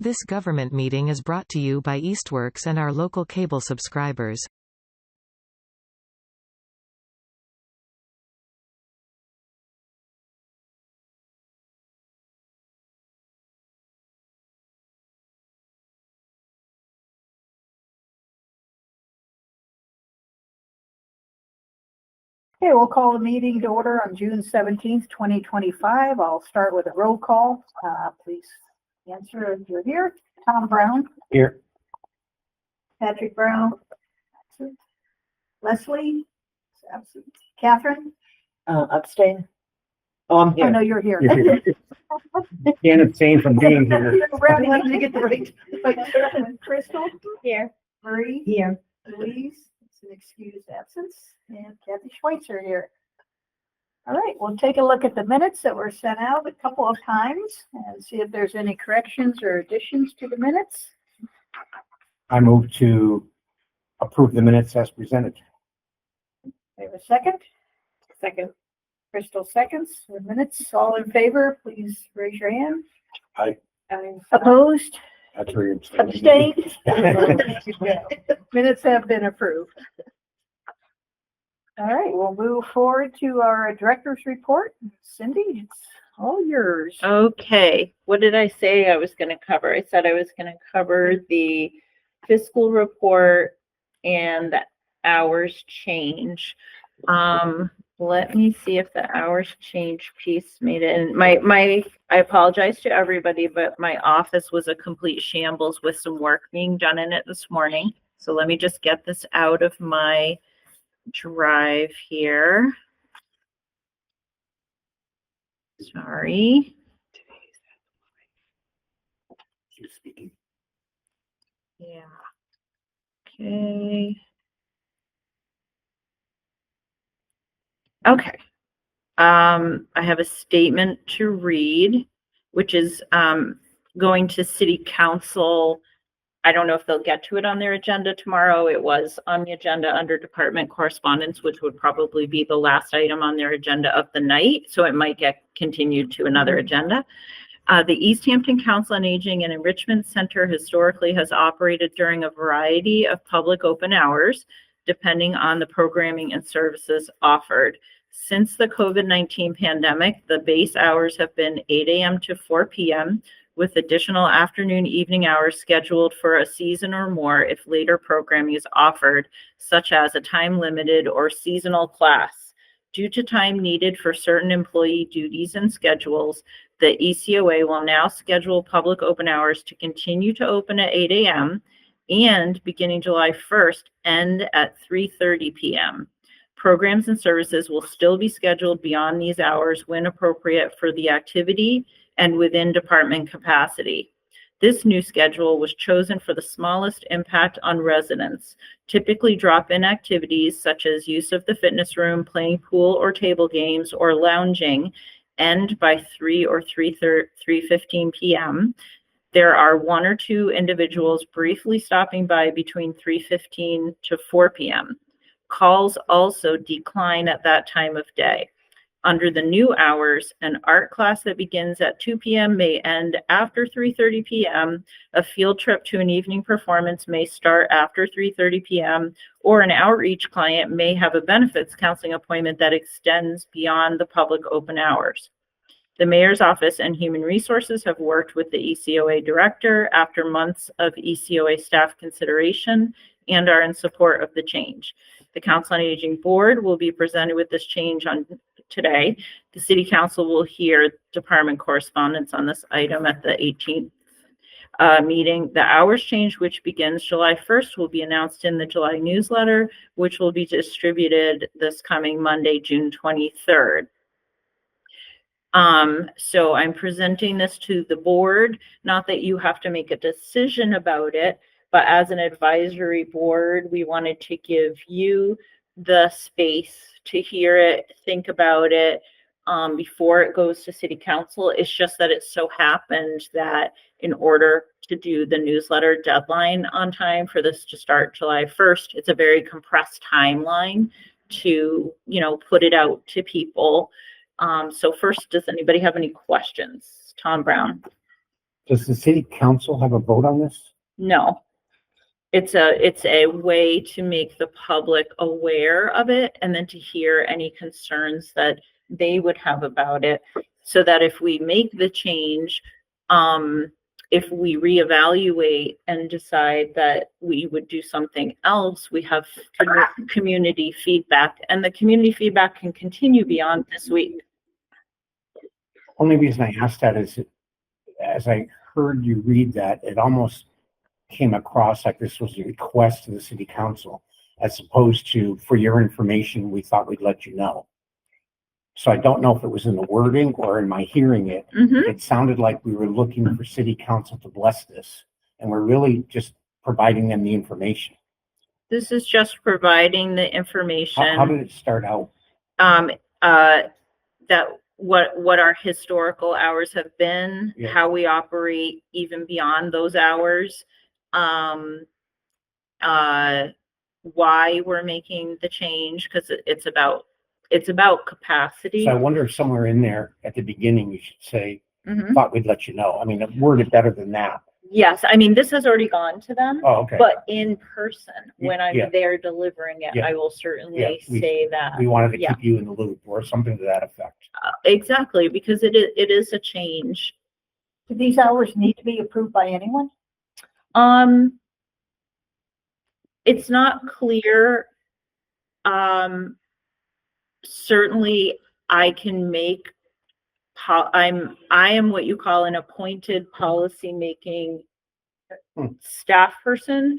This government meeting is brought to you by Eastworks and our local cable subscribers. Okay, we'll call the meeting to order on June 17th, 2025. I'll start with a roll call. Please answer if you're here. Tom Brown. Here. Patrick Brown. Absent. Leslie. Absent. Catherine. Abstain. Oh, I'm here. Oh, no, you're here. You're here. Can't abstain from being here. Brown, let me get the right. Crystal. Here. Marie. Here. Louise. It's an excused absence. And Kathy Schweitzer here. All right, we'll take a look at the minutes that were sent out a couple of times and see if there's any corrections or additions to the minutes. I move to approve the minutes as presented. We have a second. Second. Crystal seconds. The minutes, all in favor, please raise your hand. Aye. Opposed? That's where you're Abstained? Minutes have been approved. All right, we'll move forward to our director's report. Cindy, it's all yours. Okay, what did I say I was going to cover? I said I was going to cover the fiscal report and the hours change. Let me see if the hours change piece made it. And I apologize to everybody, but my office was a complete shambles with some work being done in it this morning. So let me just get this out of my drive here. Sorry. She's speaking. Yeah. Okay. Okay. I have a statement to read, which is going to City Council. I don't know if they'll get to it on their agenda tomorrow. It was on the agenda under department correspondence, which would probably be the last item on their agenda of the night. So it might get continued to another agenda. The Easthampton Council on Aging and Enrichment Center historically has operated during a variety of public open hours, depending on the programming and services offered. Since the COVID-19 pandemic, the base hours have been 8 a.m. to 4 p.m., with additional afternoon evening hours scheduled for a season or more if later programming is offered, such as a time-limited or seasonal class. Due to time needed for certain employee duties and schedules, the ECOA will now schedule public open hours to continue to open at 8 a.m. and beginning July 1st, end at 3:30 p.m. Programs and services will still be scheduled beyond these hours when appropriate for the activity and within department capacity. This new schedule was chosen for the smallest impact on residents. Typically drop-in activities such as use of the fitness room, playing pool or table games, or lounging end by 3 or 3:15 p.m. There are 1 or 2 individuals briefly stopping by between 3:15 to 4 p.m. Calls also decline at that time of day. Under the new hours, an art class that begins at 2 p.m. may end after 3:30 p.m. A field trip to an evening performance may start after 3:30 p.m. or an outreach client may have a benefits counseling appointment that extends beyond the public open hours. The Mayor's Office and Human Resources have worked with the ECOA Director after months of ECOA staff consideration and are in support of the change. The Council on Aging Board will be presented with this change on today. The City Council will hear department correspondence on this item at the 18th meeting. The hours change, which begins July 1st, will be announced in the July newsletter, which will be distributed this coming Monday, June 23rd. So I'm presenting this to the board, not that you have to make a decision about it, but as an advisory board, we wanted to give you the space to hear it, think about it, before it goes to City Council. It's just that it so happened that in order to do the newsletter deadline on time for this to start July 1st, it's a very compressed timeline to, put it out to people. So first, does anybody have any questions? Tom Brown. Does the city council have a vote on this? No. It's a way to make the public aware of it and then to hear any concerns that they would have about it. So that if we make the change, if we reevaluate and decide that we would do something else, we have community feedback, and the community feedback can continue beyond this week. Only reason I asked that is, as I heard you read that, it almost came across like this was a request to the city council, as opposed to, for your information, we thought we'd let you know. So I don't know if it was in the wording or in my hearing it. It sounded like we were looking for city council to bless this, and we're really just providing them the information. This is just providing the information. How did it start out? That what our historical hours have been, Yeah. how we operate even beyond those hours, why we're making the change, because it's about capacity. So I wonder if somewhere in there at the beginning, you should say, Mhm. thought we'd let you know. I mean, word it better than that. Yes, I mean, this has already gone to them, Oh, okay. but in person, when I'm Yeah. there delivering it, Yeah. I will certainly Yeah, say that. We wanted to Yeah. keep you in the loop or something to that effect. Exactly, because it is a change. Do these hours need to be approved by anyone? It's not clear. Certainly I can make, I am what you call an appointed policy making staff person.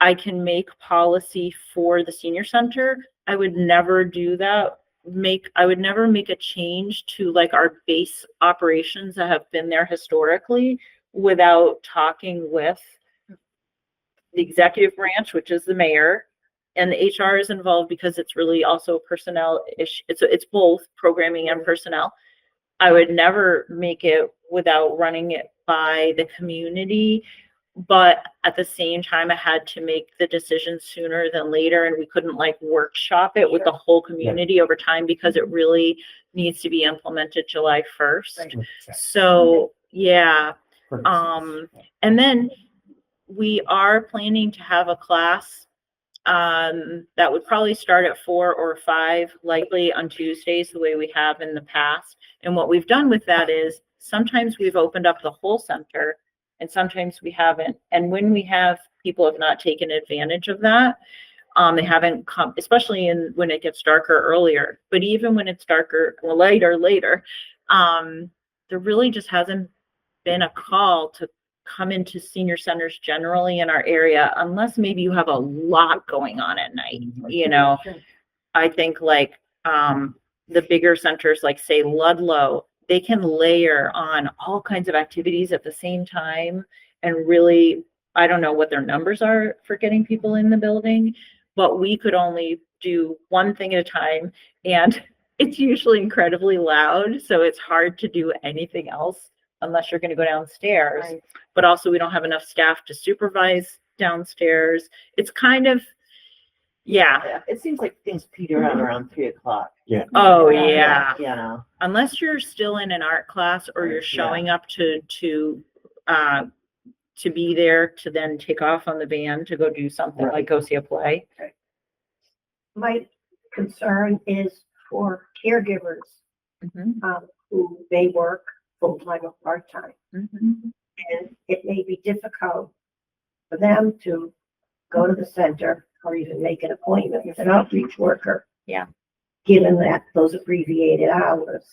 I can make policy for the senior center. I would never do that. I would never make a change to like our base operations that have been there historically without talking with the executive branch, which is the mayor, and the HR is involved because it's really also a personnel issue. It's both programming and personnel. I would never make it without running it by the community. But at the same time, I had to make the decision sooner than later, and we couldn't like workshop it with the whole community over time because it really needs to be implemented July 1st. So yeah. And then we are planning to have a class that would probably start at 4 or 5, likely on Tuesdays, the way we have in the past. And what we've done with that is sometimes we've opened up the whole center and sometimes we haven't. And when we have, people have not taken advantage of that. They haven't come, especially when it gets darker earlier. But even when it's darker, later, there really just hasn't been a call to come into senior centers generally in our area, unless maybe you have a lot going on at night. You know, I think like the bigger centers, like say Ludlow, they can layer on all kinds of activities at the same time. And really, I don't know what their numbers are for getting people in the building, but we could only do one thing at a time. And it's usually incredibly loud. So it's hard to do anything else unless you're going to go downstairs. Right. But also we don't have enough staff to supervise downstairs. It's kind of, yeah. It seems like things peter out around 3 o'clock. Yeah. Oh yeah. You know, unless you're still in an art class or you're showing up to be there to then take off on the van to go do something like go see a play. My concern is for caregivers who may work full-time or part-time. And it may be difficult for them to go to the center or even make an appointment with an outreach worker. Yeah. Given that those abbreviated hours.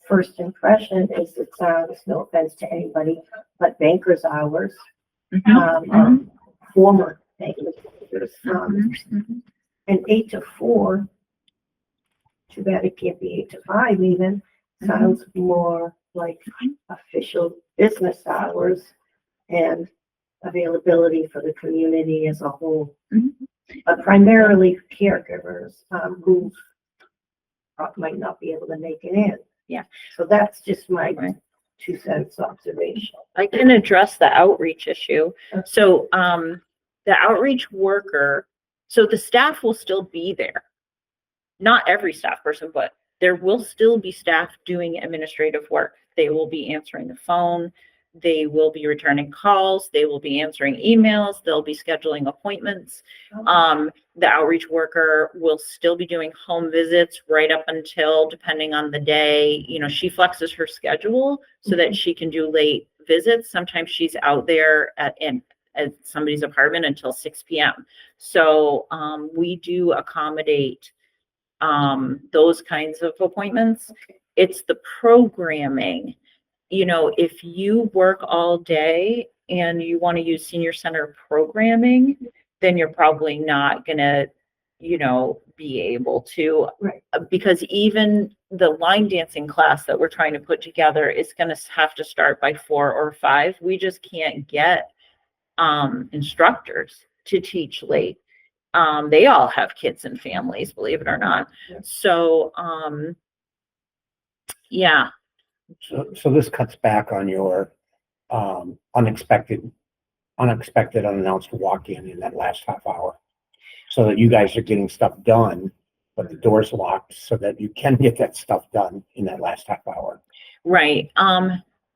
First impression is it sounds, no offense to anybody, but banker's hours. Former bankers. And 8 to 4, too bad it can't be 8 to 5 even, sounds more like official business hours and availability for the community as a whole. But primarily caregivers who might not be able to make it in. Yeah. So that's just my 2 cents observation. I can address the outreach issue. So the outreach worker, so the staff will still be there. Not every staff person, but there will still be staff doing administrative work. They will be answering the phone. They will be returning calls. They will be answering emails. They'll be scheduling appointments. The outreach worker will still be doing home visits right up until, depending on the day, she flexes her schedule so that she can do late visits. Sometimes she's out there at somebody's apartment until 6 p.m. So we do accommodate those kinds of appointments. It's the programming. If you work all day and you want to use senior center programming, then you're probably not going to, be able to, Right. Because even the line dancing class that we're trying to put together is going to have to start by 4 or 5. We just can't get instructors to teach late. They all have kids and families, believe it or not. Yeah. So, yeah. So this cuts back on your unexpected unannounced walk-in in that last half hour, so that you guys are getting stuff done, but the door's locked so that you can get that stuff done in that last half hour. Right.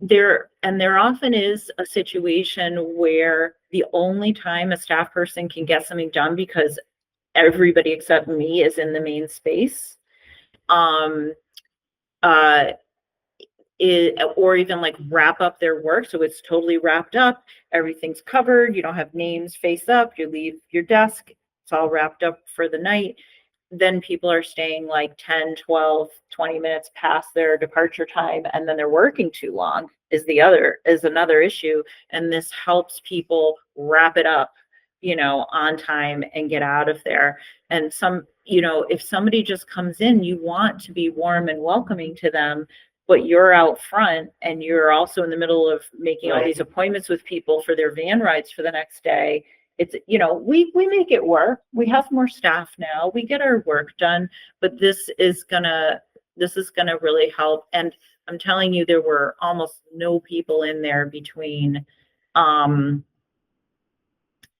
There often is a situation where the only time a staff person can get something done because everybody except me is in the main space. Or even like wrap up their work. So it's totally wrapped up. Everything's covered. You don't have names face up. You leave your desk. It's all wrapped up for the night. Then people are staying like 10, 12, 20 minutes past their departure time. And then they're working too long is another issue. And this helps people wrap it up, on time and get out of there. And if somebody just comes in, you want to be warm and welcoming to them, but you're out front and you're also in the middle of making all these appointments with people for their van rides for the next day. It's, we make it work. We have more staff now. We get our work done, but this is gonna really help. And I'm telling you, there were almost no people in there between,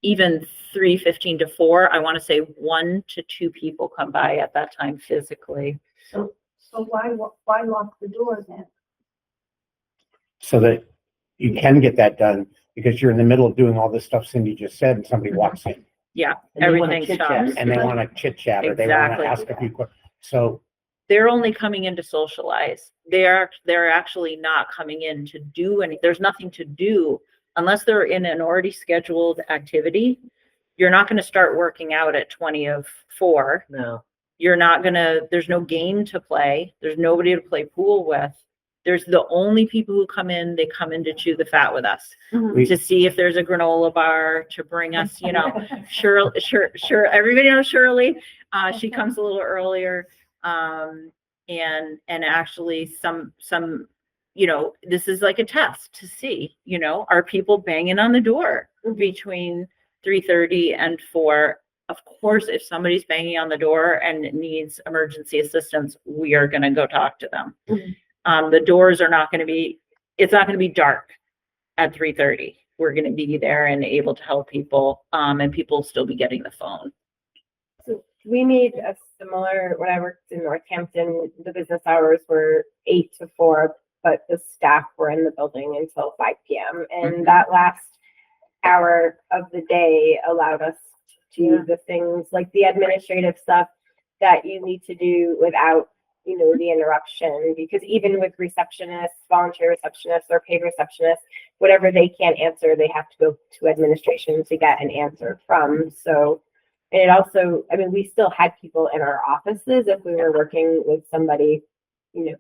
even 3:15 to 4. I want to say 1 to 2 people come by at that time physically. So why lock the doors then? So that you can get that done, because you're in the middle of doing all this stuff Cindy just said, and somebody walks in Yeah, And they wanna everything chit-chat. stops. and they want to chit chat, or they want Exactly. to ask a few questions. So They're only coming in to socialize. They're actually not coming in to do anything. There's nothing to do unless they're in an already scheduled activity. You're not going to start working out at 20 of 4. No. There's no game to play. There's nobody to play pool with. There's the only people who come in, they come in to chew the fat with us, we, to see if there's a granola bar, to bring us, sure. Everybody knows Shirley. She comes a little earlier. And actually some, this is like a test to see, are people banging on the door between 3:30 and 4? Of course, if somebody's banging on the door and needs emergency assistance, we are going to go talk to them. The doors are not going to be, it's not going to be dark at 3:30. We're going to be there and able to help people, and people will still be getting the phone. So we made a similar, when I worked in Northampton, the business hours were 8 to 4, but the staff were in the building until 5 p.m. And that last hour of the day allowed us to do the things like the administrative stuff that you need to do without, the interruption. Because even with receptionists, volunteer receptionists or paid receptionists, whatever they can't answer, they have to go to administration to get an answer from. So, and it also, we still had people in our offices if we were working with somebody,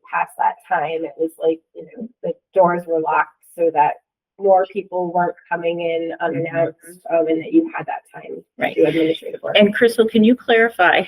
past that time. It was like, the doors were locked so that more people weren't coming in unannounced, and that you had that time to do administrative work. And Crystal, can you clarify?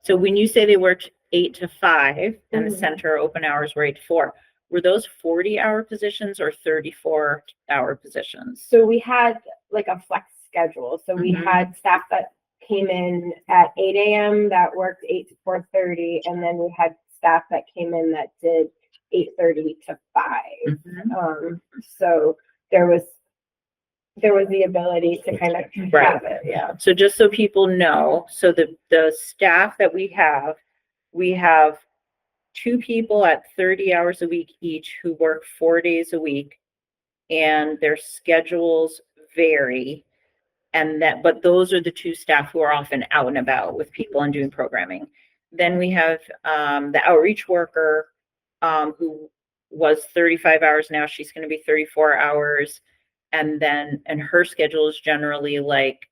So when you say they worked 8 to 5 and the center open hours were 8 to 4, were those 40-hour positions or 34-hour positions? So we had like a flex schedule. So we had staff that came in at 8 a.m. that worked 8 to 4:30, and then we had staff that came in that did 8:30 to 5. So there was the ability to kind of have it. Yeah. So just so people know, so the staff that we have 2 people at 30 hours a week each who work 4 days a week. and their schedules vary. And that, but those are the two staff who are often out and about with people and doing programming. Then we have the outreach worker who was 35 hours. Now she's going to be 34 hours. And her schedule is generally like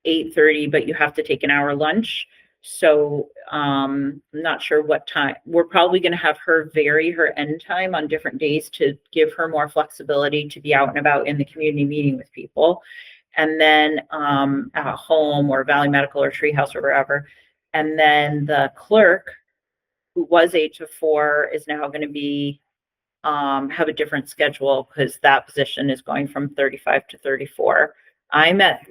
8:30, but you have to take an hour lunch. So I'm not sure what time. We're probably going to have her vary her end time on different days to give her more flexibility to be out and about in the community meeting with people. And then at home or Valley Medical or Treehouse or wherever. And then the clerk, who was 8 to 4, is now going to be have a different schedule because that position is going from 35 to 34. I'm at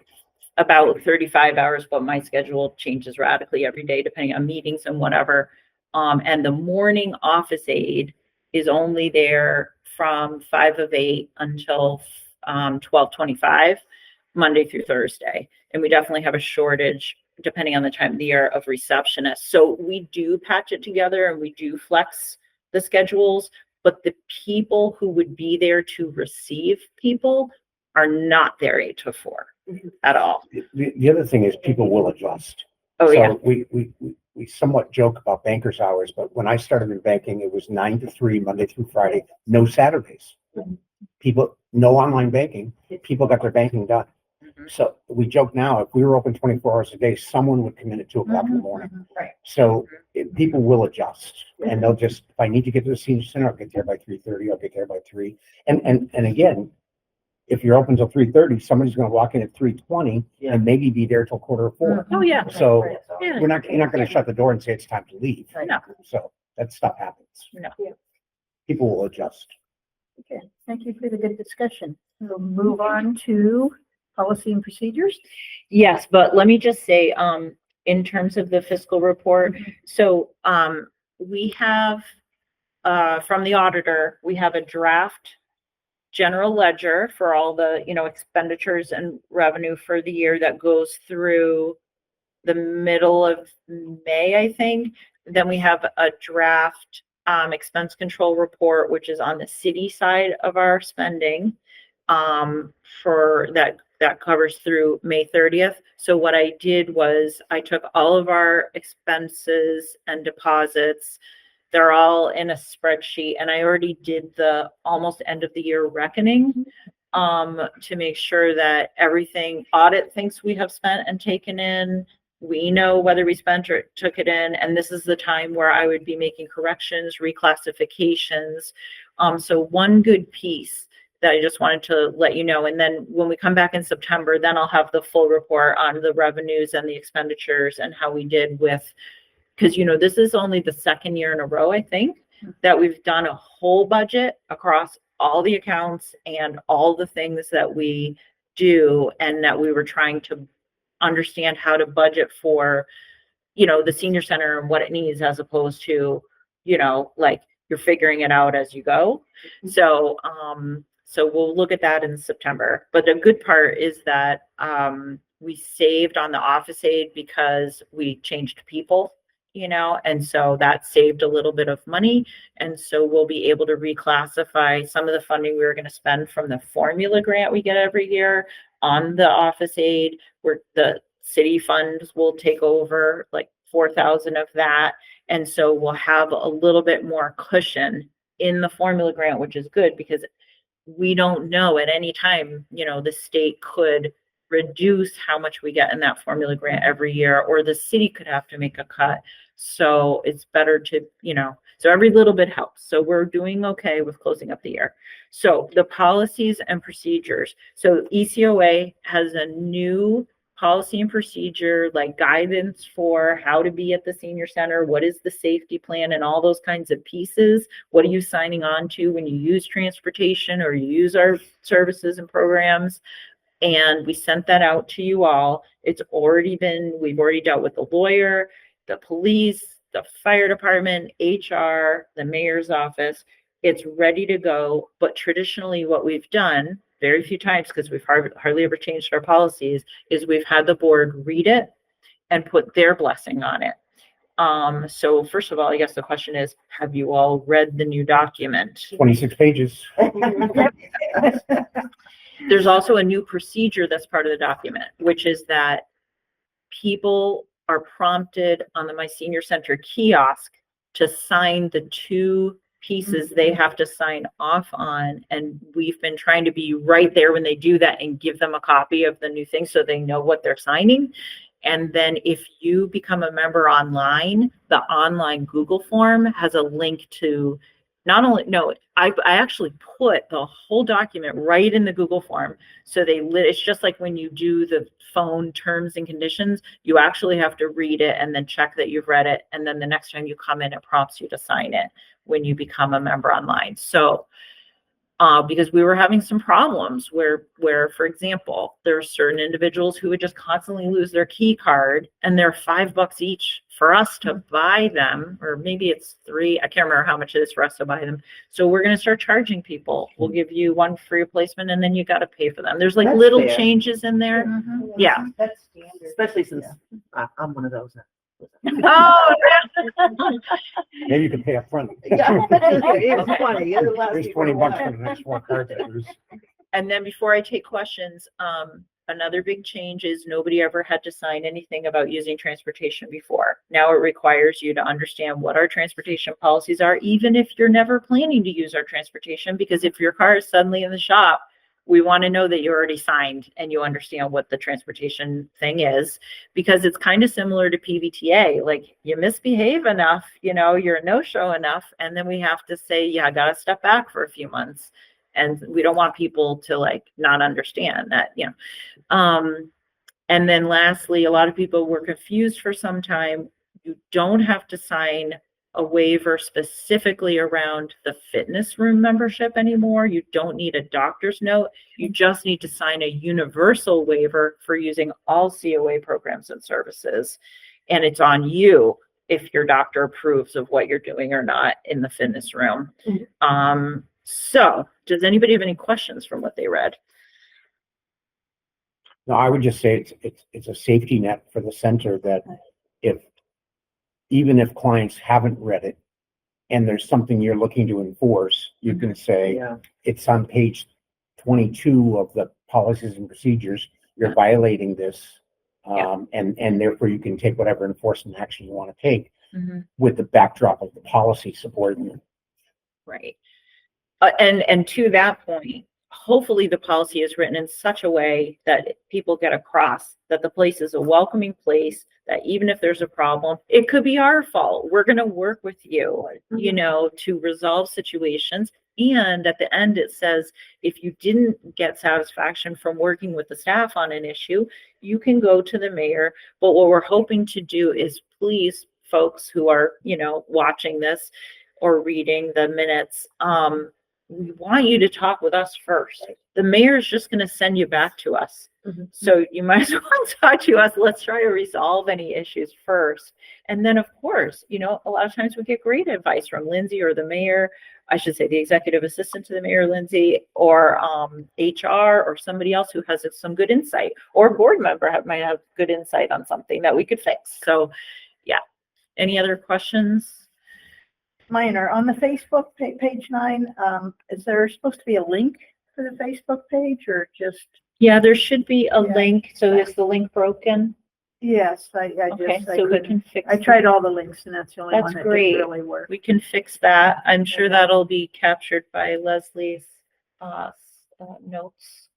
about 35 hours, but my schedule changes radically every day depending on meetings and whatever. And the morning office aide is only there from 5 of 8 until 12:25, Monday through Thursday. And we definitely have a shortage, depending on the time of the year, of receptionists. So we do patch it together and we do flex the schedules, but the people who would be there to receive people are not there 8 to 4 at all. The other thing is people will adjust. Oh, So yeah. we somewhat joke about banker's hours, but when I started in banking, it was 9 to 3, Monday through Friday, no Saturdays. People, no online banking, people got their banking done. Mhm. So we joke now, if we were open 24 hours a day, someone would come in at 2 o'clock in the morning. Right. So people will adjust and they'll just, if I need to get to the senior center, I'll get there by 3:30, I'll get there by 3. And again, if you're open till 3:30, somebody's gonna walk in at 3:20 Yeah. and maybe be there till 3:45. Oh, yeah. So Yeah. you're not gonna shut the door and say it's time to leave. No. So that stuff happens. No. People will adjust. Okay, thank you for the good discussion. We'll move on to policy and procedures. Yes, but let me just say, in terms of the fiscal report, so, we have, from the auditor, we have a draft general ledger for all the, expenditures and revenue for the year that goes through the middle of May, I think. Then we have a draft, expense control report, which is on the city side of our spending, for that covers through May 30th. So what I did was I took all of our expenses and deposits. They're all in a spreadsheet and I already did the almost end of the year reckoning, to make sure that everything audit thinks we have spent and taken in. We know whether we spent or took it in, and this is the time where I would be making corrections, reclassifications. So one good piece that I just wanted to let you know. And then when we come back in September, then I'll have the full report on the revenues and the expenditures and how we did with, because, this is only the second year in a row, I think, that we've done a whole budget across all the accounts and all the things that we do, and that we were trying to understand how to budget for, the senior center and what it needs, as opposed to, like you're figuring it out as you go. So, so we'll look at that in September. But the good part is that we saved on the office aid because we changed people, and so that saved a little bit of money. And so we'll be able to reclassify some of the funding we were going to spend from the formula grant we get every year on the office aid, where the city funds will take over like 4,000 of that. And so we'll have a little bit more cushion in the formula grant, which is good because we don't know at any time, the state could reduce how much we get in that formula grant every year, or the city could have to make a cut. So it's better to, so every little bit helps. So we're doing okay with closing up the year. So the policies and procedures. So ECOA has a new policy and procedure, like guidance for how to be at the senior center. What is the safety plan and all those kinds of pieces? What are you signing on to when you use transportation or you use our services and programs? And we sent that out to you all. We've already dealt with the lawyer, the police, the fire department, HR, the mayor's office. It's ready to go. But traditionally what we've done, very few times, because we've hardly ever changed our policies, is we've had the board read it and put their blessing on it. So first of all, I guess the question is, have you all read the new document? 26 pages. There's also a new procedure that's part of the document, which is that people are prompted on the My Senior Center kiosk to sign the two pieces they have to sign off on. And we've been trying to be right there when they do that and give them a copy of the new thing so they know what they're signing. And then if you become a member online, the online Google form has a link to not only, no, I actually put the whole document right in the Google form. So it's just like when you do the phone terms and conditions, you actually have to read it and then check that you've read it. And then the next time you come in, it prompts you to sign it when you become a member online. So because we were having some problems where, for example, there are certain individuals who would just constantly lose their key card, and they're $5 each for us to buy them, or maybe it's $3. I can't remember how much it is for us to buy them. So we're going to start charging people. We'll give you one free replacement, and then you got to pay for them. There's like That's little fair. changes in there. Yeah. That's standard. Especially since I'm one of those. Oh, Maybe you could pay up front. Yeah, it's funny. It'll last There's you for a 20 bucks while. for the next 4 card holders. and then before I take questions, another big change is nobody ever had to sign anything about using transportation before. Now it requires you to understand what our transportation policies are, even if you're never planning to use our transportation, because if your car is suddenly in the shop, we want to know that you already signed and you understand what the transportation thing is, because it's kind of similar to PVTA. Like, you misbehave enough, you're a no-show enough, and then we have to say, yeah, I got to step back for a few months. And we don't want people to like not understand that, and then lastly, a lot of people were confused for some time. You don't have to sign a waiver specifically around the fitness room membership anymore. You don't need a doctor's note. You just need to sign a universal waiver for using all COA programs and services. And it's on you if your doctor approves of what you're doing or not in the fitness room. So does anybody have any questions from what they read? No, I would just say it's a safety net for the center that even if clients haven't read it and there's something you're looking to enforce, you can say, Yeah. it's on page 22 of the policies and procedures, you're violating this. And therefore you can take whatever enforcement action you want to take with the backdrop of the policy supporting it. Right. And to that point, hopefully the policy is written in such a way that people get across that the place is a welcoming place, that even if there's a problem, it could be our fault. We're going to work with you, to resolve situations. And at the end, it says, if you didn't get satisfaction from working with the staff on an issue, you can go to the mayor. But what we're hoping to do is, please, folks who are, watching this or reading the minutes, we want you to talk with us first. The mayor is just going to send you back to us. So you might as well talk to us. Let's try to resolve any issues first. And then, of course, a lot of times we get great advice from Lindsay or the mayor. I should say the executive assistant to the mayor, Lindsay, or HR, or somebody else who has some good insight, or a board member might have good insight on something that we could fix. So yeah. Any other questions? Minor, on the Facebook page 9, is there supposed to be a link for the Facebook page, or just? Yeah, there should be a Yeah. link. So is the link broken? Yes, I Okay, just, I so we couldn't, can fix. I tried all the links and that's the only That's one that great. didn't really work. We can fix that. I'm sure that'll be captured by Leslie's notes.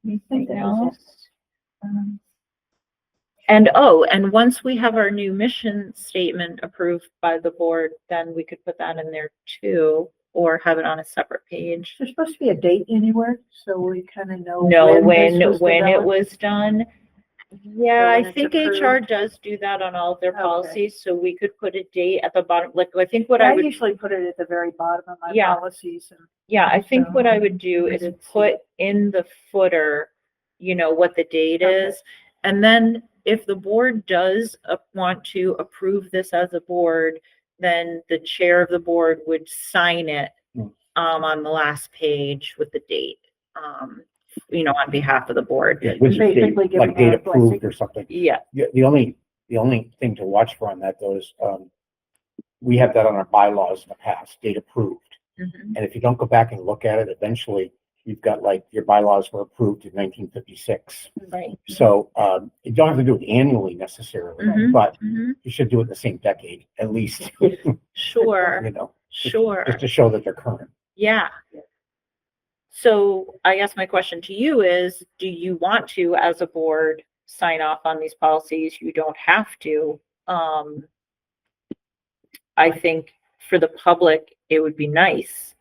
Anything that was else? And once we have our new mission statement approved by the board, then we could put that in there too, or have it on a separate page. There's supposed to be a date anywhere, so we kind of know. No, when this was it developed. was done. Yeah, when I it's think approved. HR does do that on all of their Okay. policies, so we could put a date at the bottom. Like, I think what I I would, usually put it at the very bottom of my Yeah. policies. And yeah, I think So, what I would do I is didn't see put in the footer, what the date Okay. is. And then if the board does want to approve this as a board, then the chair of the board would sign it on the last page with the date, on behalf of the board. Yeah, which is Basically like giving date our blessing. approved or something. Yeah, The only The only thing to watch for on that though is, we have that on our bylaws in the past, date approved. Mhm. And if you don't go back and look at it, eventually you've got like your bylaws were approved in 1956. Right. So, you don't have to do it annually necessarily, Mhm. but Mhm. you should do it in the same decade at least, Sure, you know, sure. just to show that they're current. Yeah. So I guess my question to you is, do you want to, as a board, sign off on these policies? You don't have to. I think for the public, it would be nice.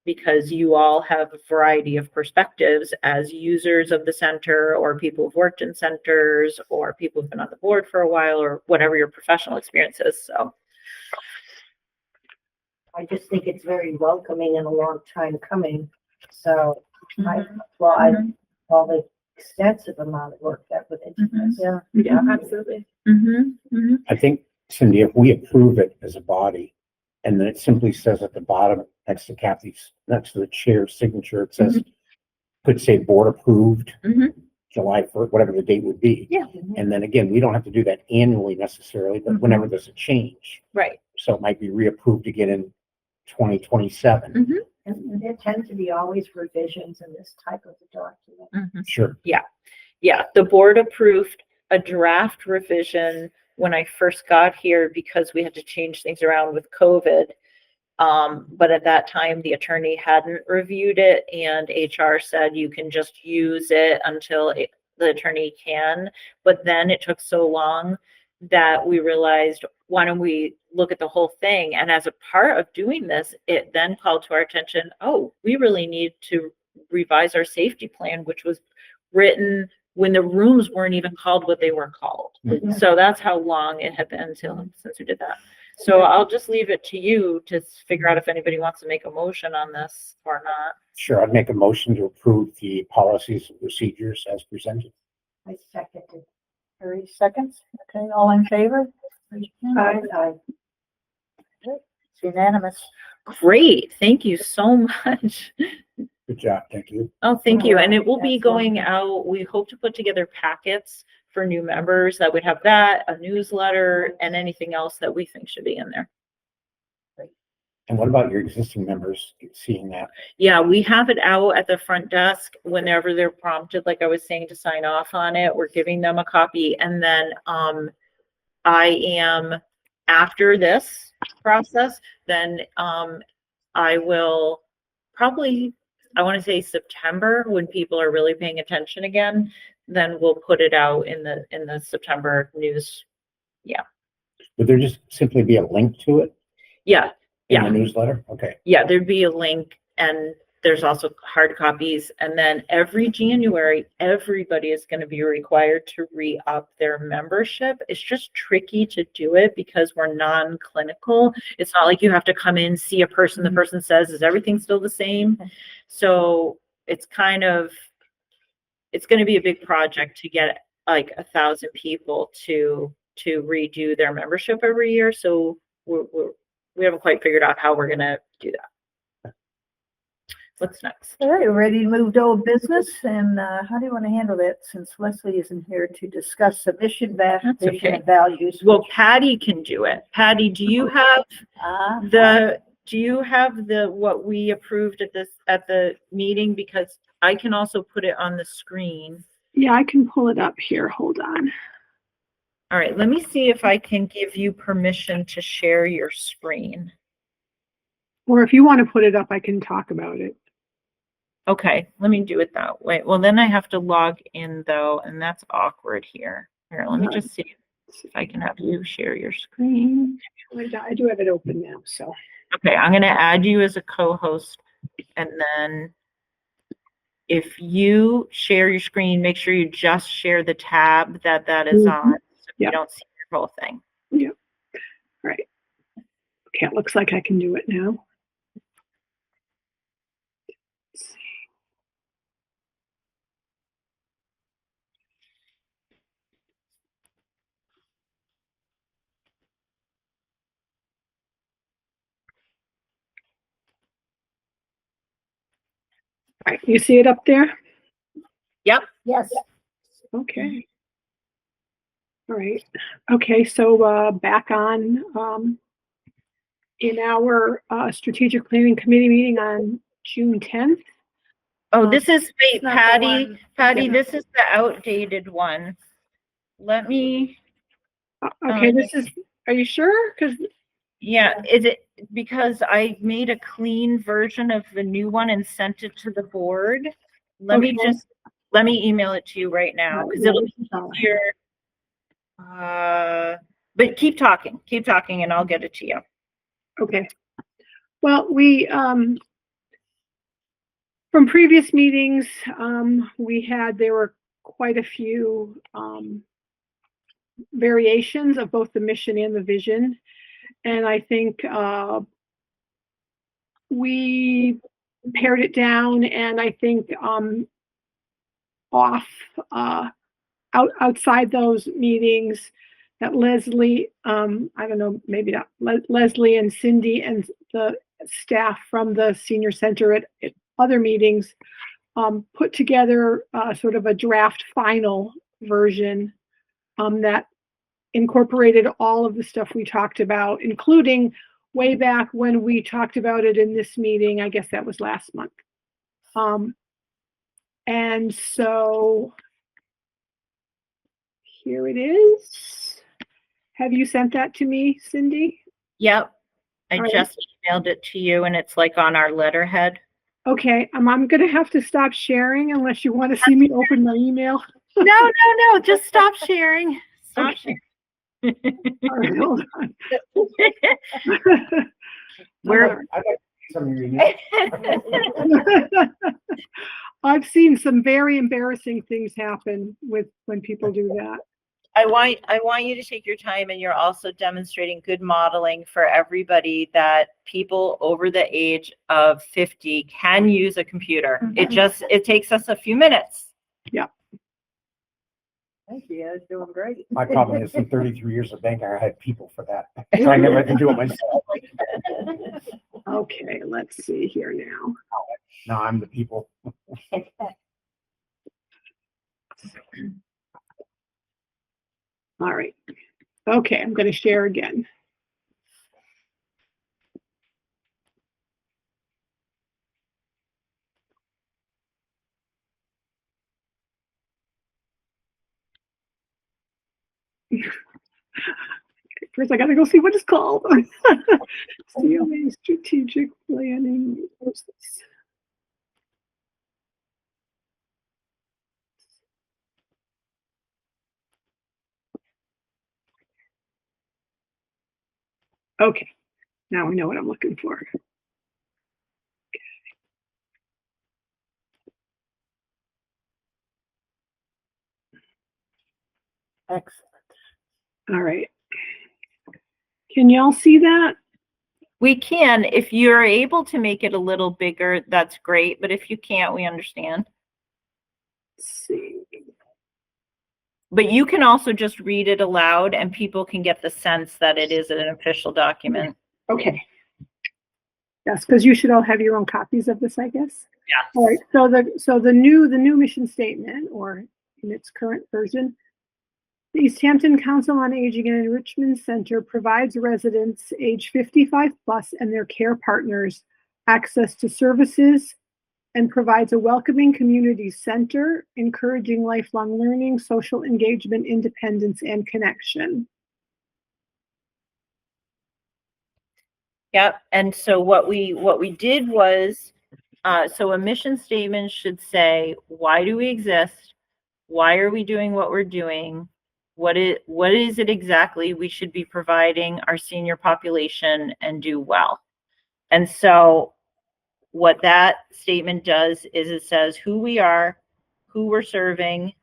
Because you all have a variety of perspectives as users of the center, or people who've worked in centers, or people who've been on the board for a while, or whatever your professional experience is. So, I just think it's very welcoming and a long time coming. So I applaud all the extensive amount of work that went into this. Yeah. Yeah, absolutely. I think, Cindy, if we approve it as a body, and then it simply says at the bottom, next to Kathy's, next to the chair's signature, it says, could say board approved, Mhm. July 1st, whatever the date would be. Yeah. And then again, we don't have to do that annually necessarily, but whenever there's a change. Right. So it might be reapproved again in 2027. Mhm. And there tend to be always revisions in this type of a document. Mhm. Sure. Yeah, the board approved a draft revision when I first got here because we had to change things around with COVID. But at that time, the attorney hadn't reviewed it, and HR said you can just use it until the attorney can. But then it took so long that we realized, why don't we look at the whole thing? And as a part of doing this, it then called to our attention, oh, we really need to revise our safety plan, which was written when the rooms weren't even called what they were called. Mhm. So that's how long it had been since we did that. So I'll just leave it to you to figure out if anybody wants to make a motion on this or not. Sure. I'd make a motion to approve the policies and procedures as presented. I seconded. 30 seconds. Okay, all in favor? Raise your hand. I It's unanimous. Great, thank you so much. Good job. Thank you. Oh, thank you. And it will be That's going out, we hope to put together packets for new members that would have that, a newsletter, and anything else that we think should be in there. And what about your existing members seeing that? Yeah, we have it out at the front desk whenever they're prompted, like I was saying, to sign off on it. We're giving them a copy. And then I am, after this process, then I will probably, I want to say September, when people are really paying attention again, then we'll put it out in the September news. Would there just simply be a link to it Yeah, in yeah. the newsletter? Okay. Yeah, there'd be a link, and there's also hard copies. And then every January, everybody is going to be required to re-up their membership. It's just tricky to do it because we're non-clinical. It's not like you have to come in, see a person, the person says, is everything still the same? So it's kind of, it's going to be a big project to get like 1,000 people to redo their membership every year. So we haven't quite figured out how we're going to do that. What's next? All right, ready to move to old business, and how do you want to handle that since Leslie isn't here to discuss the mission, That's vision, okay. and values? Well, Patty can do it. Patty, do you have what we approved at the meeting? Because I can also put it on the screen. Yeah, I can pull it up here. Hold on. All right, let me see if I can give you permission to share your screen. Or if you want to put it up, I can talk about it. Okay, let me do it that way. Well, then I have to log in though, and that's awkward here. Here, let me just see if I can have you share your screen. I do have it open now, so. Okay, I'm gonna add you as a co-host, and then if you share your screen, make sure you just share the tab that is on, so you don't see your whole thing. Yeah. Right. Okay, it looks like I can do it now. Let's see. All right, you see it up there? Yep. Yes. Okay. All right. Okay, so back on in our strategic planning committee meeting on June 10th. Oh, this is, wait, not the Patty, one- Patty, Yeah. this is the outdated one. Let me, Okay, this is, are you sure? Because yeah, is it, because I made a clean version of the new one and sent it to the board. Let me Okay. just, let me email it to you right now, because it'll be easier. But keep talking and I'll get it to you. Okay. Well, we, from previous meetings, there were quite a few variations of both the mission and the vision. And I think we pared it down, and I think outside those meetings that Leslie, I don't know, maybe not Leslie and Cindy and the staff from the senior center at other meetings put together sort of a draft final version that incorporated all of the stuff we talked about, including way back when we talked about it in this meeting. I guess that was last month. And so here it is. Have you sent that to me, Cindy? Yep. I All right. just emailed it to you and it's like on our letterhead. Okay, I'm gonna have to stop sharing unless you want to see me open my email. No, just stop sharing. Stop Okay. sharing. All right, hold on. We're I'd like to see some of your emails. I've seen some very embarrassing things happen when people do that. I want you to take your time, and you're also demonstrating good modeling for everybody that people over the age of 50 can use a computer. It takes us a few minutes. Yeah. Thank you, guys, doing great. My problem is in 33 years of banking, I had people for that. So I never had to do it myself. Okay, let's see here now. Now I'm the people. All right. Okay, I'm going to share again. First, I got to go see what it's called. COA Strategic Planning. Okay, now we know what I'm looking for. Excellent. All right. Can y'all see that? We can, if you're able to make it a little bigger, that's great. But if you can't, we understand. Let's see. But you can also just read it aloud and people can get the sense that it is an official document. Okay. Yes, because you should all have your own copies of this, I guess. Yes. All right. So the new mission statement, or in its current version, the Easthampton Council on Aging and Enrichment Center provides residents age 55 plus and their care partners access to services and provides a welcoming community center, encouraging lifelong learning, social engagement, independence, and connection. Yep. And so what we did was, so a mission statement should say, why do we exist? Why are we doing what we're doing? What is it exactly we should be providing our senior population and do well? And so what that statement does is it says who we are, who we're serving,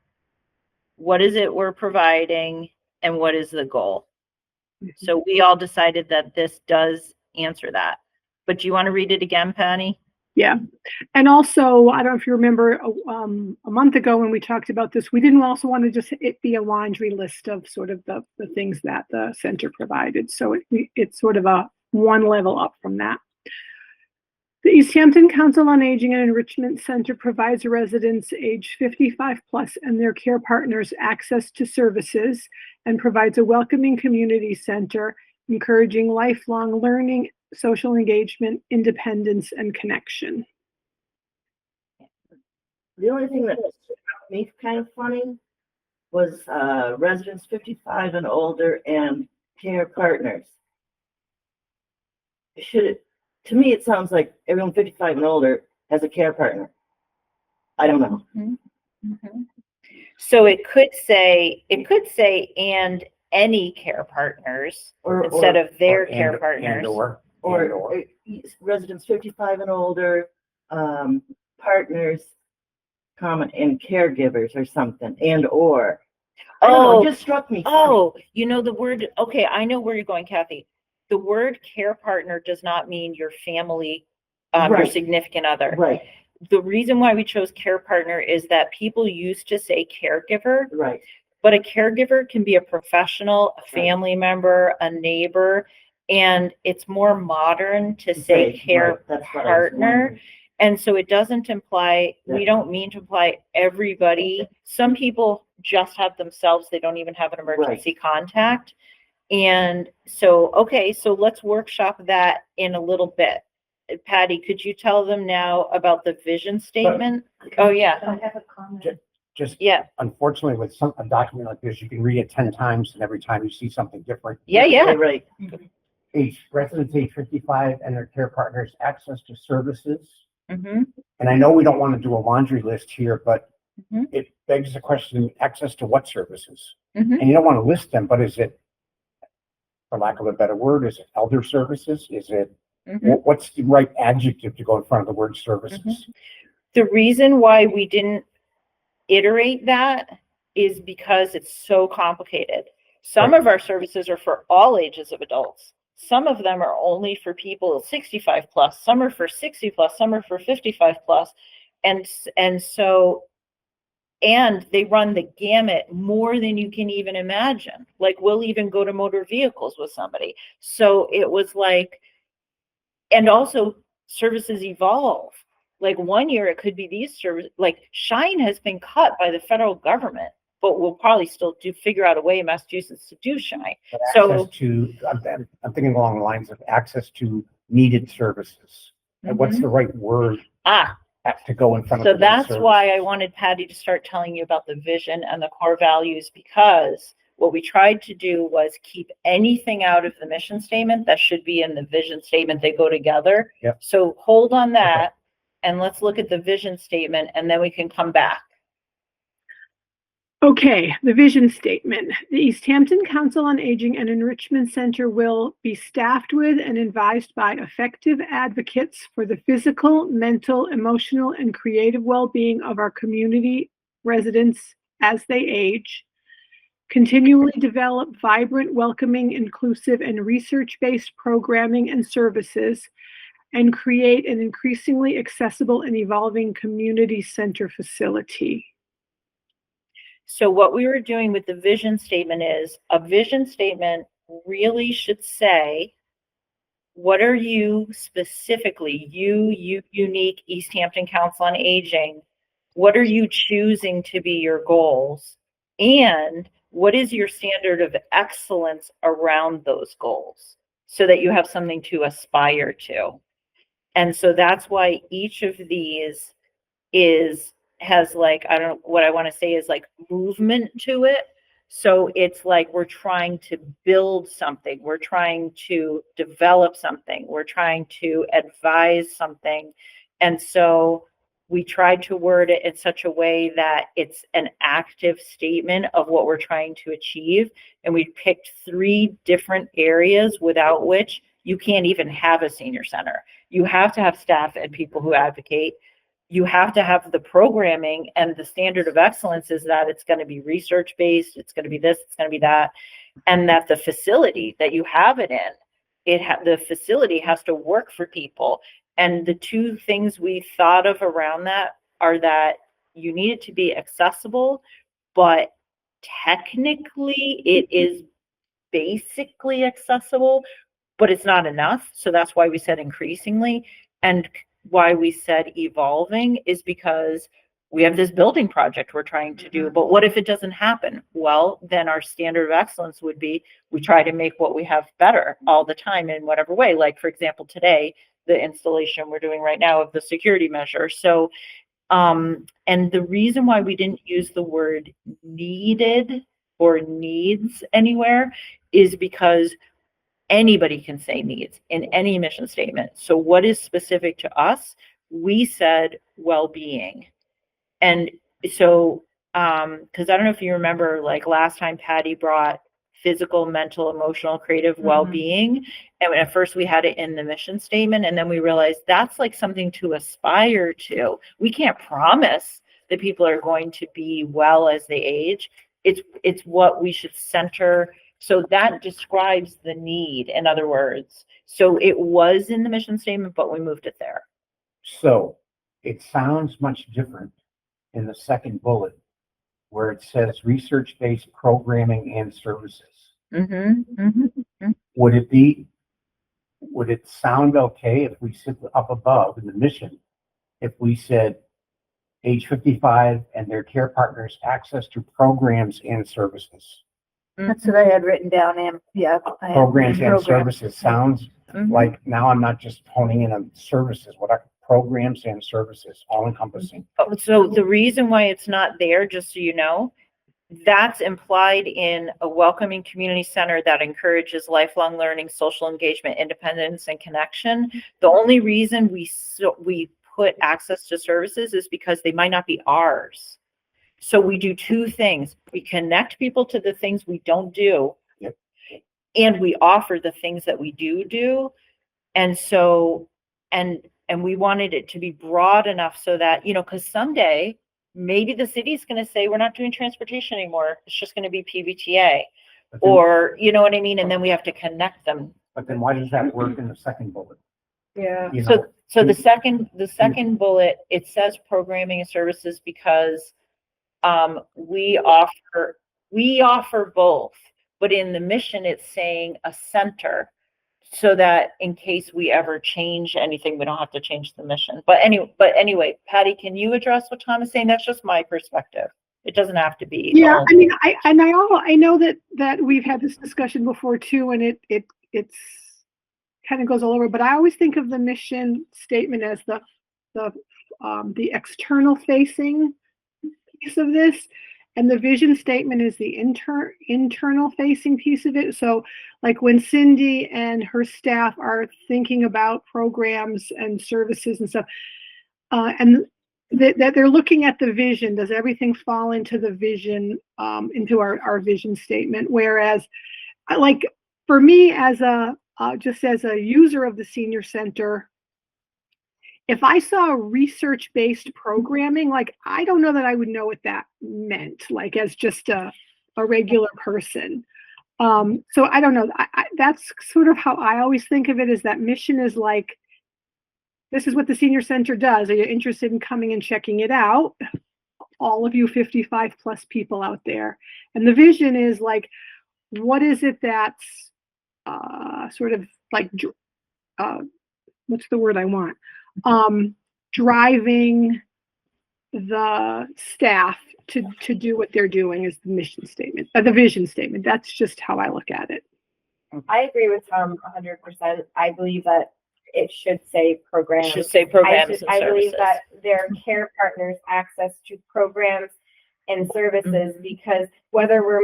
what is it we're providing, and what is the goal. So we all decided that this does answer that. But do you want to read it again, Patty? Yeah. And also, I don't know if you remember a month ago when we talked about this, we didn't also want to just it be a laundry list of sort of the things that the center provided. So it's sort of a one level up from that. The Easthampton Council on Aging and Enrichment Center provides residents age 55 plus and their care partners access to services and provides a welcoming community center, encouraging lifelong learning, social engagement, independence, and connection. The only thing that struck me kind of funny was residents 55 and older and care partners. To me, it sounds like everyone 55 and older has a care partner. I don't know. So it could say, and any care partners instead of their care partners. Or residents 55 and older, partners, common, and caregivers or something, and or. I don't know, it just struck me funny. Oh, you know the word, okay, I know where you're going, Kathy. The word care partner does not mean your family, your Right. significant other. Right, The reason why we chose care partner is that people used to say caregiver, right. but a caregiver can be a professional, a family member, a neighbor, and it's more modern to say Right, care right, that's what I was partner. wondering. And so it doesn't imply, we Yeah. don't mean to imply everybody. Some people just have themselves, they don't even have an emergency contact. And so, okay, so let's workshop that in a little bit. Patty, could you tell them now about the vision statement? Oh, yeah, I have a comment. Just yeah, unfortunately with a document like this, you can read it 10 times and every time you see something different. yeah. Right. Residents age 55 and their care partners access to services. Mm-hmm. And I know we don't want to do a laundry list here, but Mhm. it begs the question, access to what services? Mhm. And you don't want to list them, but is it, for lack of a better word, is it elder services? Is it, Mhm. what's the right adjective to go in front of the word services? The reason why we didn't iterate that is because it's so complicated. Some of our services are for all ages of adults. Some of them are only for people 65 plus, some are for 60 plus, some are for 55 plus. And so, and they run the gamut more than you can even imagine. Like we'll even go to motor vehicles with somebody. So it was like, and also services evolve. Like one year it could be these services, like Shine has been cut by the federal government, but we'll probably still figure out a way in Massachusetts to do Shine. But So- access to, I'm thinking along the lines of access to needed services. And what's the right word to go in front of So the word that's services? why I wanted Patty to start telling you about the vision and the core values, because what we tried to do was keep anything out of the mission statement that should be in the vision statement. They go together. Yep. So hold on that and let's look at the vision statement and then we can come back. Okay, the vision statement. The Easthampton Council on Aging and Enrichment Center will be staffed with and advised by effective advocates for the physical, mental, emotional, and creative well-being of our community residents as they age. Continually develop vibrant, welcoming, inclusive, and research-based programming and services, and create an increasingly accessible and evolving community center facility. So what we were doing with the vision statement is a vision statement really should say, what are you specifically, you unique Easthampton Council on Aging, what are you choosing to be your goals? And what is your standard of excellence around those goals so that you have something to aspire to? And so that's why each of these has like, I don't know what I want to say is like movement to it. So it's like we're trying to build something, we're trying to develop something, we're trying to advise something. And so we tried to word it in such a way that it's an active statement of what we're trying to achieve. And we picked 3 different areas without which you can't even have a senior center. You have to have staff and people who advocate. You have to have the programming, and the standard of excellence is that it's going to be research based, it's going to be this, it's going to be that, and that the facility that you have it in, the facility has to work for people. And the 2 things we thought of around that are that you need it to be accessible, but technically it is basically accessible, but it's not enough. So that's why we said increasingly. And why we said evolving is because we have this building project we're trying to do, but what if it doesn't happen? Well, then our standard of excellence would be we try to make what we have better all the time in whatever way. Like, for example, today, the installation we're doing right now of the security measure. So, and the reason why we didn't use the word needed or needs anywhere is because anybody can say needs in any mission statement. So what is specific to us? We said well-being. And so, because I don't know if you remember, like last time Patty brought physical, mental, emotional, creative well-being. And at first we had it in the mission statement, and then we realized that's like something to aspire to. We can't promise that people are going to be well as they age. It's what we should center. So that describes the need, in other words. So it was in the mission statement, but we moved it there. So it sounds much different in the second bullet where it says research-based programming and services. Would it sound okay if we sit up above in the mission, if we said age 55 and their care partners access to programs and services? That's what I had written down, and yeah. I had Programs and programs. services sounds like now I'm not just honing in on services. What are programs and services, all encompassing? So the reason why it's not there, just so you know, that's implied in a welcoming community center that encourages lifelong learning, social engagement, independence, and connection. The only reason we put access to services is because they might not be ours. So we do two things. We connect people to the things we don't do, and we offer the things that we do. And so, and we wanted it to be broad enough so that, you know, because someday maybe the city's going to say, we're not doing transportation anymore. It's just going to be PVTA, or, you know what I mean? And then we have to connect them. But then why does that work in the second bullet? Yeah. You know, So the second bullet, it says programming and services because we offer both, but in the mission, it's saying a center, so that in case we ever change anything, we don't have to change the mission. But anyway, Patty, can you address what Tom is saying? That's just my perspective. It doesn't have to be. Yeah, I mean, I know that we've had this discussion before too, and it's kind of goes all over. But I always think of the mission statement as the external facing piece of this, and the vision statement is the internal facing piece of it. So like when Cindy and her staff are thinking about programs and services and stuff, and that they're looking at the vision, does everything fall into the vision, into our vision statement? Whereas like for me as just as a user of the senior center, if I saw research-based programming, like, I don't know that I would know what that meant, like as just a regular person. So I don't know. That's sort of how I always think of it, is that mission is like, this is what the senior center does. Are you interested in coming and checking it out? All of you 55 plus people out there. And the vision is like, what is it that's sort of like, what's the word I want? Driving the staff to do what they're doing is the mission statement, the vision statement. That's just how I look at it. I agree with Tom 100%. I believe that it should say programs. It should say programs and I believe services. that their care partners access to programs and services, because whether we're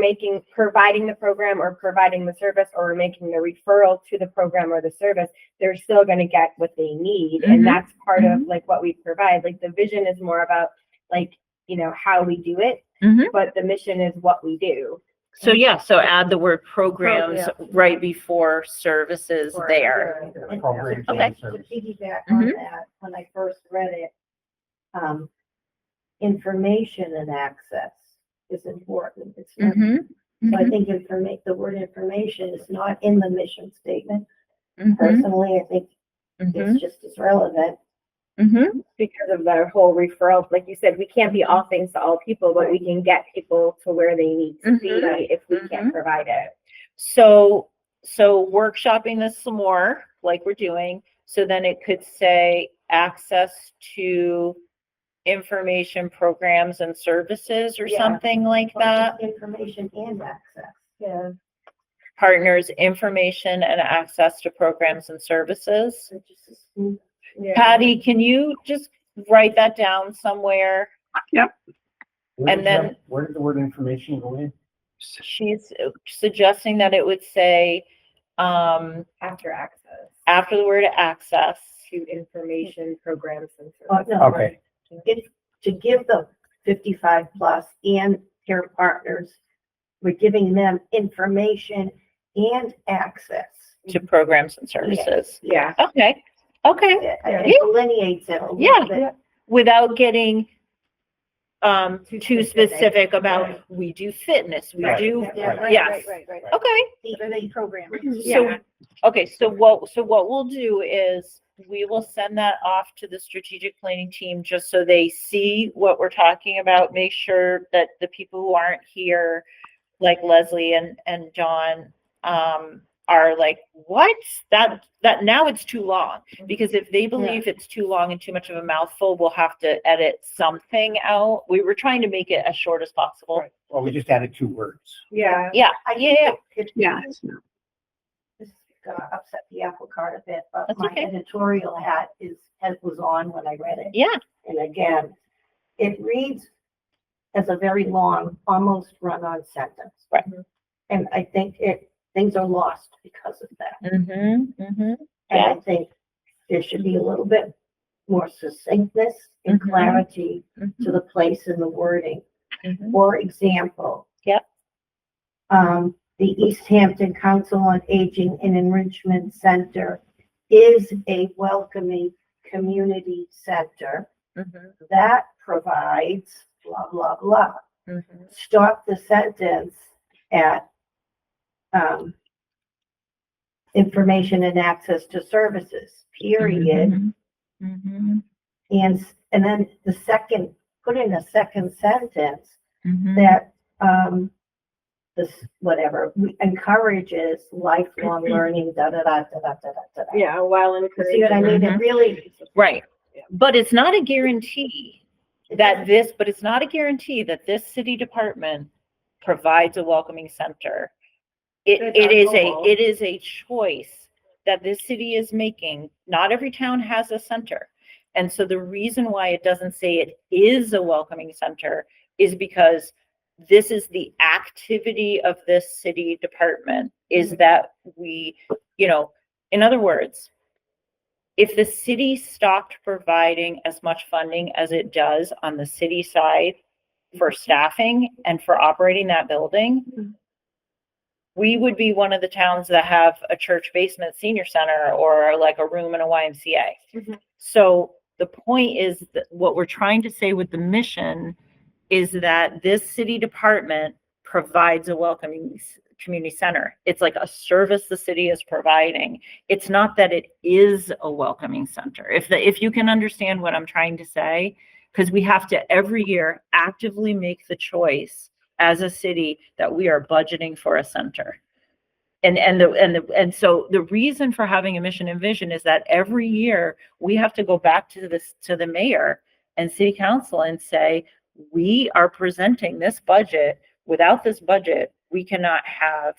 providing the program or providing the service, or we're making the referral to the program or the service, they're still going to get what they need. And that's part of like what we provide. Like the vision is more about like, you know, how we do it, but the mission is what we do. So yeah, so add the word programs right before services there. Programs Okay. and To services. piggyback on that, when I first read it, information and access is important. It's not, so I think the word information is not in the mission statement. Personally, I think it's just as relevant. Because of their whole referral, like you said, we can't be all things to all people, but we can get people to where they need to be if we can't provide it. So workshopping this some more, like we're doing. So then it could say access to information, programs and services or Yeah. something like Or that. just information and access. Yeah. Partners, information and access to programs and services. So just a smooth- yeah. Patty, can you just write that down somewhere? And then- Where did the word information go in? She's suggesting that it would say, After access after the word access. to information, programs and Oh, services. no, Okay, to give the 55 plus and care partners, we're giving them information and access. To programs and services. Yeah. Okay, okay, It delineates it a little Yeah. bit. without getting too specific. specific about, Right. we do fitness, we Right. do, Yeah, right, yes. Right. Okay, The program. so, okay, so what we'll do is we will send that off to the strategic planning team just so they see what we're talking about, make sure that the people who aren't here, like Leslie and John, are like, what? That now it's too long. Because if they believe it's too long and too much of a mouthful, we'll have to edit something out. We were trying to make it as short as possible. well, we just added 2 words. Yeah. Yeah, I think yeah, Yeah. This is gonna upset the apple cart a bit, but That's my okay. editorial hat was on when I read it. yeah. And again, it reads as a very long, almost run-on sentence. Right. And I think things are lost because of that. Mm-hmm, mm-hmm. And I Yeah. think there should be a little bit more succinctness and Mhm. clarity to the place in the wording. Mhm. For example. Yep. The Easthampton Council on Aging and Enrichment Center is a welcoming community center Mhm. that provides blah, blah, blah. Mhm. Stop the sentence at, information and access to services, period. Mhm. Mhm. And then put in a second sentence Mhm. that, this, whatever, encourages lifelong learning, da, da, da, da, da, da, da, da. Yeah, well You see what I mean? It Mhm. really, Right. But it's not a guarantee that this city department provides a welcoming center. It's our goal. It is a choice that this city is making. Not every town has a center. And so the reason why it doesn't say it is a welcoming center is because this is the activity of this city department, is that we, in other words, if the city stopped providing as much funding as it does on the city side for staffing and for operating that building, we would be one of the towns that have a church basement senior center or like a room in a YMCA. Mhm. So the point is that what we're trying to say with the mission is that this city department provides a welcoming community center. It's like a service the city is providing. It's not that it is a welcoming center. If you can understand what I'm trying to say, because we have to every year actively make the choice as a city that we are budgeting for a center. And so the reason for having a mission and vision is that every year we have to go back to the mayor and city council and say, we are presenting this budget. Without this budget, we cannot have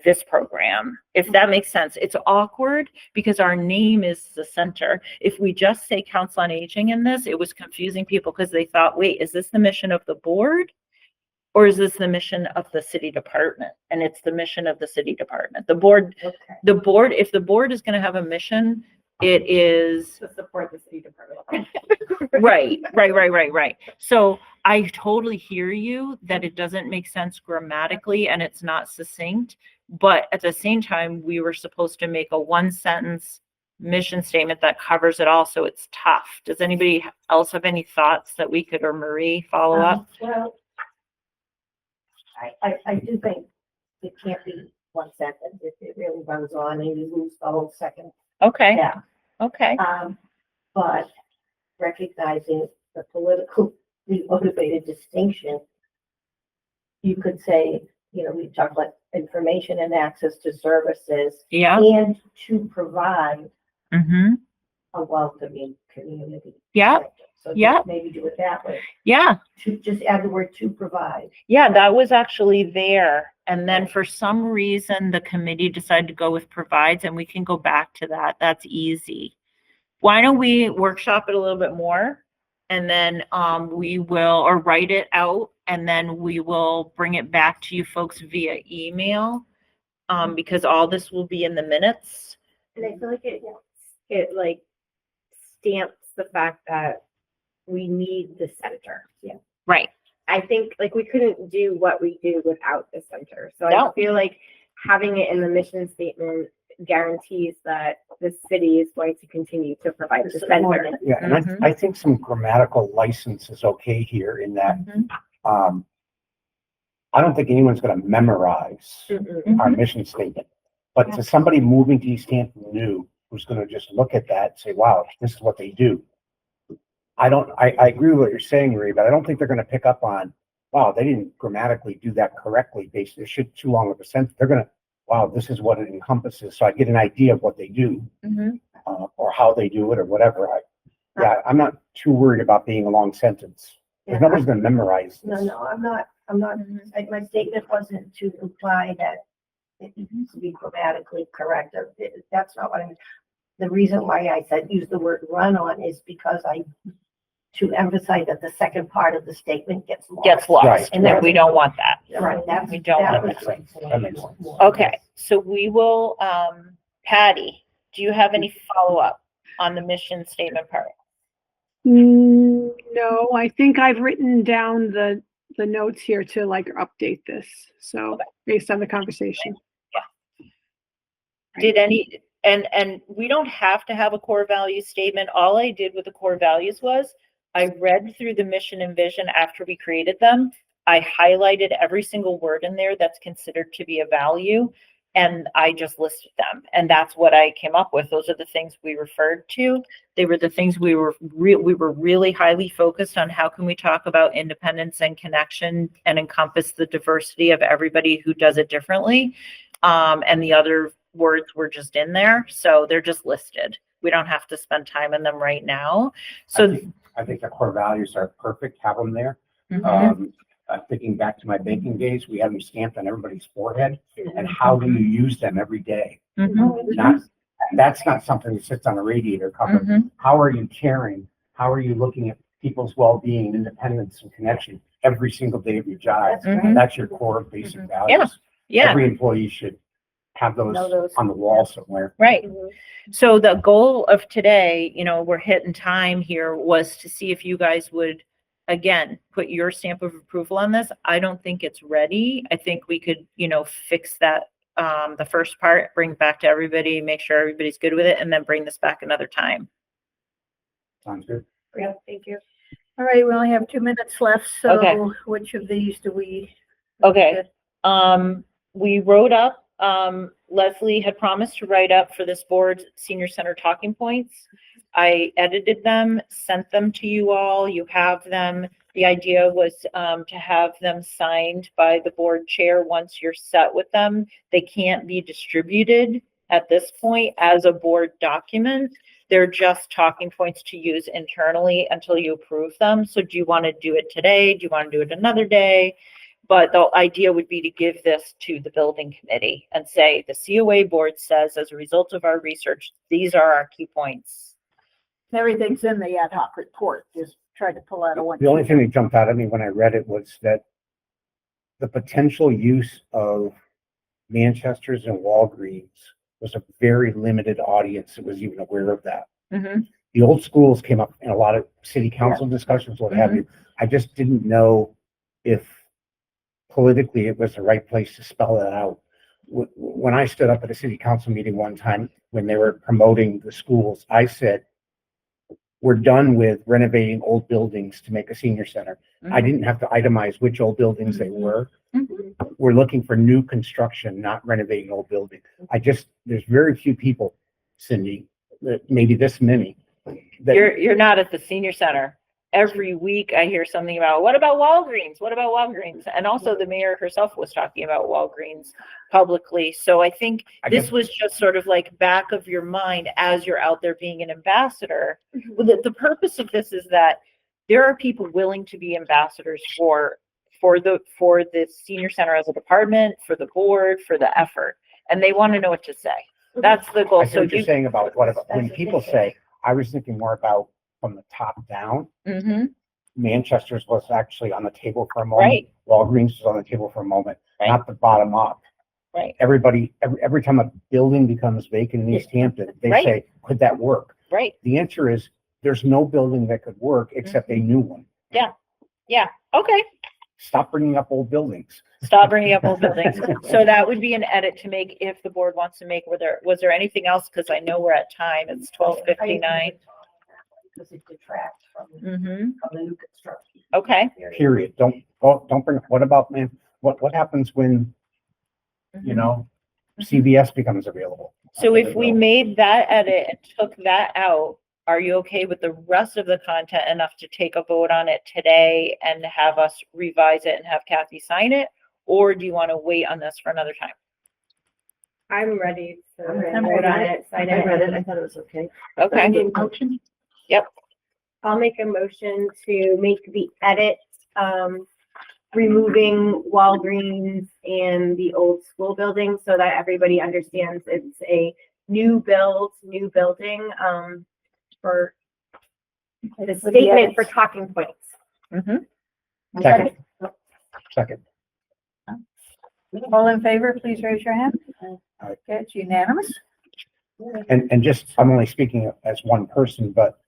this program, if that makes sense. It's awkward because our name is the center. If we just say Council on Aging in this, it was confusing people because they thought, wait, is this the mission of the board? Or is this the mission of the city department? And it's the mission of the city department. The board, okay. if the board is going to have a mission, it is To support the city department. right. So I totally hear you that it doesn't make sense grammatically and it's not succinct, but at the same time, we were supposed to make a 1-sentence mission statement that covers it all. So it's tough. Does anybody else have any thoughts that we could, or Marie, follow up? Well, I do think it can't be one sentence. It really runs on and you lose the whole second. Okay. Yeah. Okay. But recognizing the politically motivated distinction, you could say, we talk about information and access to services Yeah. and to provide Mm-hmm. a welcoming community. Yeah, sector. So just yeah. maybe do it that way. yeah. To just add the word to provide. Yeah, that was actually there. And then for some reason, the committee decided to go with provides, and we can go back to that. That's easy. Why don't we workshop it a little bit more? And then we will, or write it out, and then we will bring it back to you folks via email. Because all this will be in the minutes. And I feel like it like stamps the fact that we need the center. Yeah. Right. I think like we couldn't do what we do without the center. So No. I feel like having it in the mission statement guarantees that the city is going to continue to provide the center. Yeah, and I think some grammatical license is okay here in that, I don't think anyone's gonna memorize our mission statement. But to somebody moving to Easthampton new, who's gonna just look at that and say, wow, this is what they do. I agree with what you're saying, Marie, but I don't think they're gonna pick up on, wow, they didn't grammatically do that correctly, based, it should too long of a sentence. They're gonna, wow, this is what it encompasses, so I get an idea of what they do, or how they do it, or whatever. I'm not too worried about being a long sentence. Yeah, Nobody's gonna memorize this. No, I'm not, my statement wasn't to imply that it needs to be grammatically correct. That's not what I mean. The reason why I said use the word run on is because to emphasize that the second part of the statement gets lost. Gets lost. Right. And we don't want that. Right, We don't that want was that. my That makes point. sense. Okay, so we will, Patty, do you have any follow-up on the mission statement part? No, I think I've written down the notes here to like update this. So based on the conversation. Did any, and we don't have to have a core value statement. All I did with the core values was I read through the mission and vision after we created them. I highlighted every single word in there that's considered to be a value, and I just listed them. And that's what I came up with. Those are the things we referred to. They were the things we were really highly focused on. How can we talk about independence and connection and encompass the diversity of everybody who does it differently? And the other words were just in there. So they're just listed. We don't have to spend time in them right now. So I think the core values are perfect, have them there. Mhm. Thinking back to my banking days, we had them stamped on everybody's forehead, and how do you use them every day? Mhm. That's not something that sits on a radiator cover. Mhm. How are you caring? How are you looking at people's well-being, independence, and connection every single day of your job? Mhm. That's your core basic values. Yeah. Every employee should have those Know those. on the wall somewhere. Right. So the goal of today, we're hitting time here, was to see if you guys would, again, put your stamp of approval on this. I don't think it's ready. I think we could, fix that, the first part, bring it back to everybody, make sure everybody's good with it, and then bring this back another time. Sounds good. Yeah, thank you. All right, we only have 2 minutes left, so Okay. which of these do we? Okay. We wrote up, Leslie had promised to write up for this board senior center talking points. I edited them, sent them to you all. You have them. The idea was to have them signed by the board chair once you're set with them. They can't be distributed at this point as a board document. They're just talking points to use internally until you approve them. So do you want to do it today? Do you want to do it another day? But the idea would be to give this to the building committee and say, the COA board says, as a result of our research, these are our key points. Everything's in the ad hoc report, just tried to pull out a one. The only thing that jumped out at me when I read it was that the potential use of Manchester's and Walgreens was a very limited audience that was even aware of that. Mhm. The old schools came up in a lot of city council discussions, what have you. I just didn't know if politically it was the right place to spell that out. When I stood up at a city council meeting one time, when they were promoting the schools, I said, we're done with renovating old buildings to make a senior center. I didn't have to itemize which old buildings they were. We're looking for new construction, not renovating old buildings. There's very few people, Cindy, maybe this many. You're not at the senior center. every week I hear something about, what about Walgreens? What about Walgreens? And also the mayor herself was talking about Walgreens publicly. So I think I this guess- was just sort of like back of your mind as you're out there being an ambassador. Well, the purpose of this is that there are people willing to be ambassadors for the senior center as a department, for the board, for the effort, and they want to know what to say. That's the goal. I see So what you're you, saying about when people say, I was thinking more about from the top down. Mhm, Manchester's was actually on the table for a moment. right, Walgreens was on the table for a moment, Right. not the bottom up. right, Everybody, every time a building becomes vacant in East Hampton, they Right. say, could that work? right. The answer is, there's no building that could work except a new one. Yeah, okay. Stop bringing up old buildings. Stop bringing up old buildings. So that would be an edit to make if the board wants to make. Was there anything else? Because I know we're at time. It's 12:59. Because it detracts from Mm-hmm. the new construction. Okay. Period. Don't bring, what about, man, what happens when, you know, CVS becomes available? So if we made that edit and took that out, are you okay with the rest of the content enough to take a vote on it today and have us revise it and have Kathy sign it? Or do you want to wait on this for another time? I'm ready to I'm vote on ready. it, sign I read it. it. I thought it was okay. Okay. Motion? I'll make a motion to make the edit, removing Walgreens and the old school building so that everybody understands it's a new building, for the statement for talking points. Mm-hmm. Second. Second. All in favor, please raise your hand. Aye. Okay, it's unanimous. And just, I'm only speaking as one person, but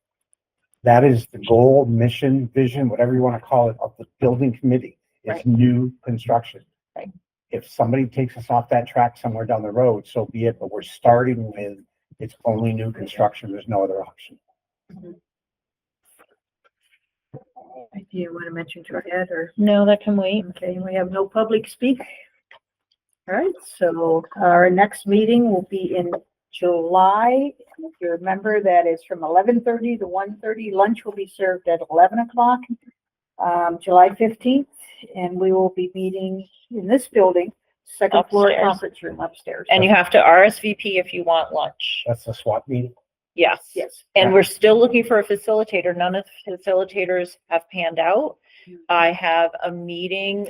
that is the goal, mission, vision, whatever you want to call it, of the building committee. It's Right. new construction. Right. If somebody takes us off that track somewhere down the road, so be it, but we're starting with, it's only new construction, there's no other option. Do you want to mention to Ed or? No, that can wait. Okay, we have no public speak. All right, so our next meeting will be in July. If you remember, that is from 11:30 to 1:30. Lunch will be served at 11 o'clock, July 15th, and we will be meeting in this building, second floor Upstairs. conference room upstairs. And you have to RSVP if you want lunch. That's the SWAT meeting. Yes. Yes. And we're still looking for a facilitator. None of the facilitators have panned out. I have a meeting,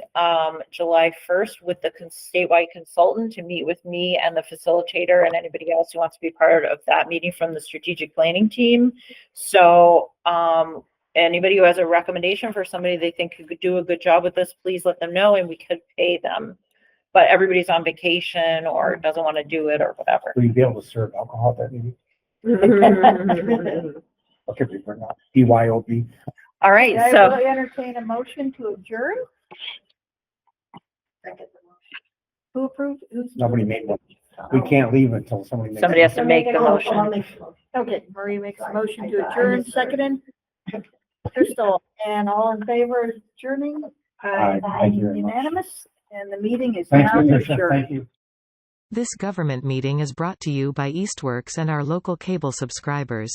July 1st with the statewide consultant to meet with me and the facilitator and anybody else who wants to be part of that meeting from the strategic planning team. So, anybody who has a recommendation for somebody they think could do a good job with this, please let them know and we could pay them. But everybody's on vacation or doesn't want to do it or whatever. Will you be able to serve alcohol at that meeting? Okay, we bring up BYOB. All right, I so. will entertain a motion to adjourn. Who approved? Nobody made one. We can't leave until somebody makes. Somebody has to make the I'll motion. make the motion. Okay, Marie makes a motion to adjourn, seconded. Crystal, and all in favor of adjourning? Aye, thank you very much. Unanimous, and the meeting is Thanks, now Patricia. adjourned. Thank you. This government meeting is brought to you by Eastworks and our local cable subscribers.